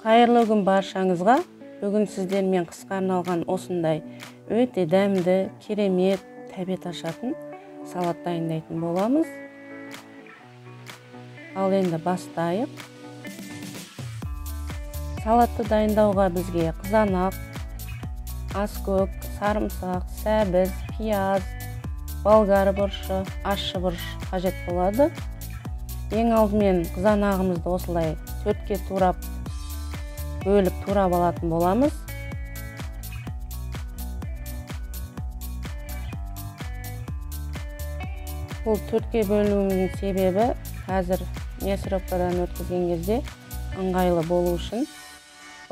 Қайырлы күн баршаңызға. Бүгін сіздермен қысқа арналған осындай өте дәмді, керемет, тәбет ашатын салат дайындайтын боламыз. Ал енді бастайық. Салатты дайындауға бізге қызанақ, аскөк, сарымсақ, сәбіз, пияз, болгар бұрышы, ащы бұрыш қажет болады. Ең алдымен қызанағымызды осылай төртке турап бөліп турап алатын боламыз. Бұл төртке бөлуіміздің себебі қазір мясорубкадан өткізген кезде ыңғайлы болу үшін.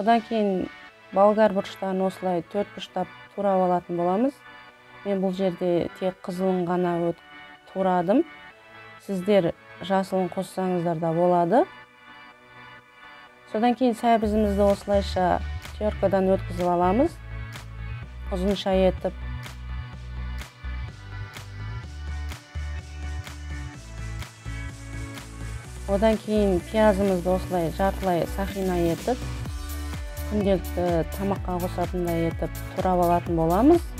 Одан кейін болгар бұрыштарын осылай төрт бұрыштап турап алатын боламыз. Мен бұл жерде тек қызылын ғана турадым. Сіздер жасылын қоссаңыздар да болады. Содан кейін сәбізімізді осылайша теркадан өткізіп аламыз. Ұзынша етіп. Одан кейін пиязымызды осылай жартылай сақина етіп, күнделікті тамаққа қосатындай етіп турап алатын боламыз.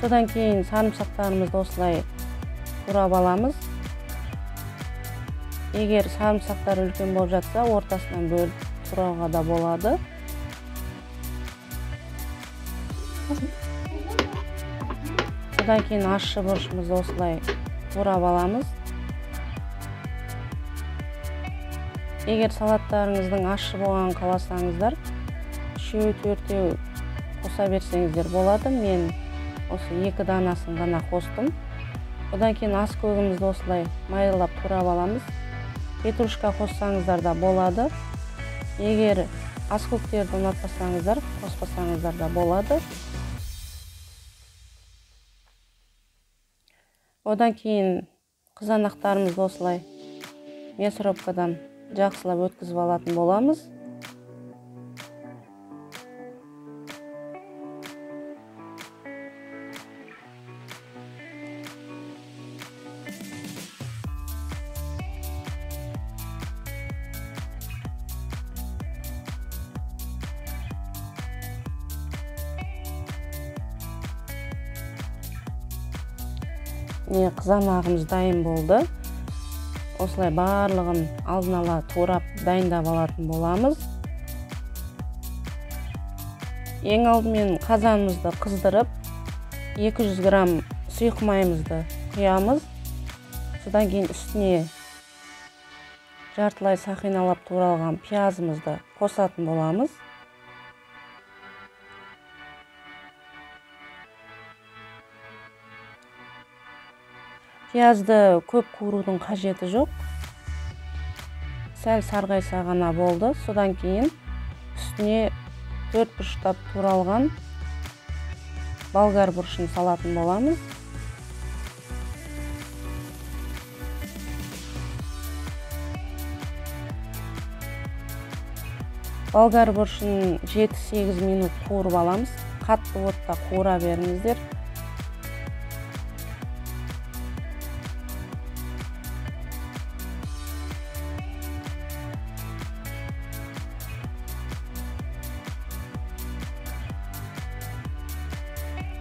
Содан кейін сарымсақтарымызды осылай турап аламыз. Егер сарымсақтар үлкен болып жатса, ортасынан бөліп турауға да болады. Содан кейін ащы бұрышымызды осылай турап аламыз. Егер салаттарыңыздың ащы болғанын қаласаңыздар, 3-4 қоса берсеңіздер болады. Мен осы 2 данасын ғана қостым. Одан кейін аскөгімізді осылай майдалап турап аламыз. Петрушка қоссаңыздар да болады. Егер аскөктерді ұнатпасаңыздар, қоспасаңыздар да болады. Одан кейін қызанақтарымызды осылай мясорубкадан жақсылап өткізіп алатын боламыз. Қызанағымыз дайын болды. Осылай барлығын алдын ала турап дайындап алатын боламыз. Ең алдымен қазанымызды қыздырып, 200 грамм сұйық майымызды құямыз. Содан кейін үстіне жартылай сақиналап туралған пиязымызды қосатын боламыз. Пиязды көп қуырудың қажеті жоқ. Сәл сарғайса ғана болды. Содан кейін үстіне 4 бұрыштап туралған болгар бұрышын салатын боламыз. Болгар бұрышын 7-8 минут қуырып аламыз. Қатты отта қуыра беріңіздер.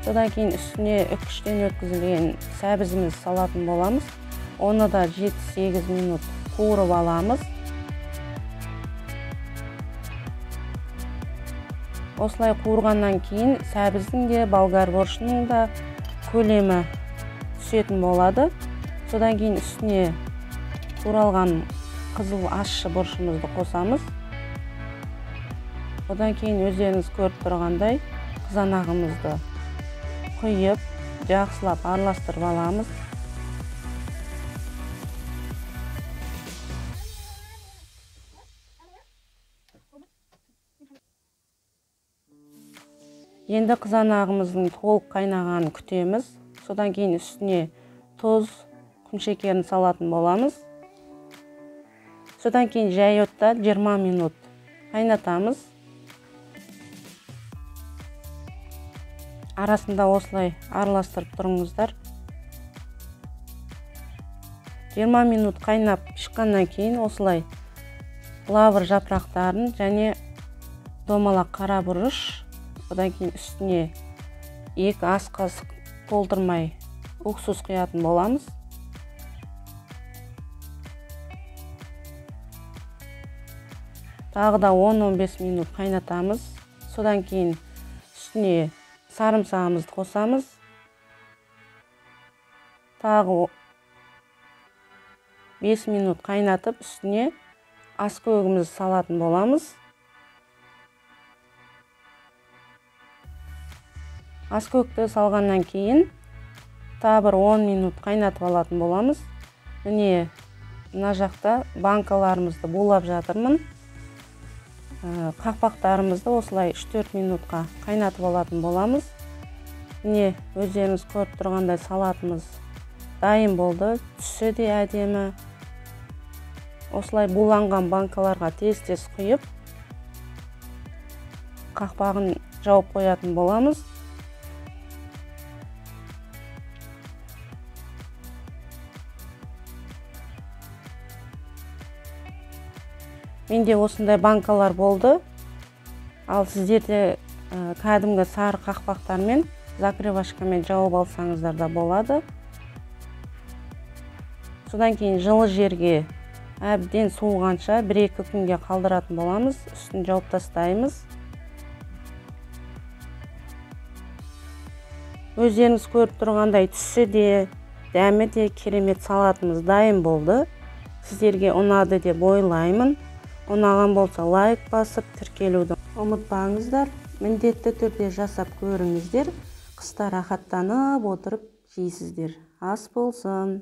Содан кейін үстіне үккіштен өткізілген сәбізіміз салатын боламыз. Оны да 7-8 минут қуырып аламыз. Осылай қуырғаннан кейін сәбіздің де болгар бұрышының да көлемі түсетін болады. Содан кейін үстіне туралған қызыл ащы бұрышымызды қосамыз. Одан кейін өздеріңіз көріп тұрғандай қызанағымызды құйып, жақсылап араластырып аламыз. Енді қызанағымыздың толық қайнағанын күтеміз. Содан кейін үстіне тұз, құм шекерін салатын боламыз. Содан кейін жай отта 20 минут қайнатамыз. арасында осылай араластырып тұрыңыздар. 20 минут қайнап пішқаннан кейін осылай лавр жапырақтарын және домалақ қара бұрыш, одан кейін үстіне 2 ас қасық толтырмай уксус құятын боламыз. Тағы да 10-15 минут қайнатамыз. Содан кейін үстіне сарымсағымызды қосамыз. Тағы 5 минут қайнатып, үстіне аскөкімізді салатын боламыз. Аскөкті салғаннан кейін тағы бір 10 минут қайнатып алатын боламыз. Міне, мына жақта банкаларымызды булап жатырмын. Қақпақтарымызды осылай 3-4 минутқа қайнатып алатын боламыз. Міне, өздеріңіз көріп тұрғандай салатымыз дайын болды. Түсі де әдемі. Осылай буланған банкаларға тез-тез құйып, қақпағын жауып қоятын боламыз. Менде осындай банкалар болды. Ал сіздерде кәдімгі сары қақпақтармен, закрывашкамен жауып алсаңыздар да болады. Содан кейін жылы жерге әбден суығанша 1-2 күнге қалдыратын боламыз. Үстін жауып тастаймыз. Өздеріңіз көріп тұрғандай түсі де, дәмі де керемет салатымыз дайын болды. Сіздерге ұнады деп ойлаймын. Ұнаған болса лайк басып, тіркелуді ұмытпаңыздар. Міндетті түрде жасап көріңіздер. Қыста рахаттанып отырып жейсіздер. Ас болсын.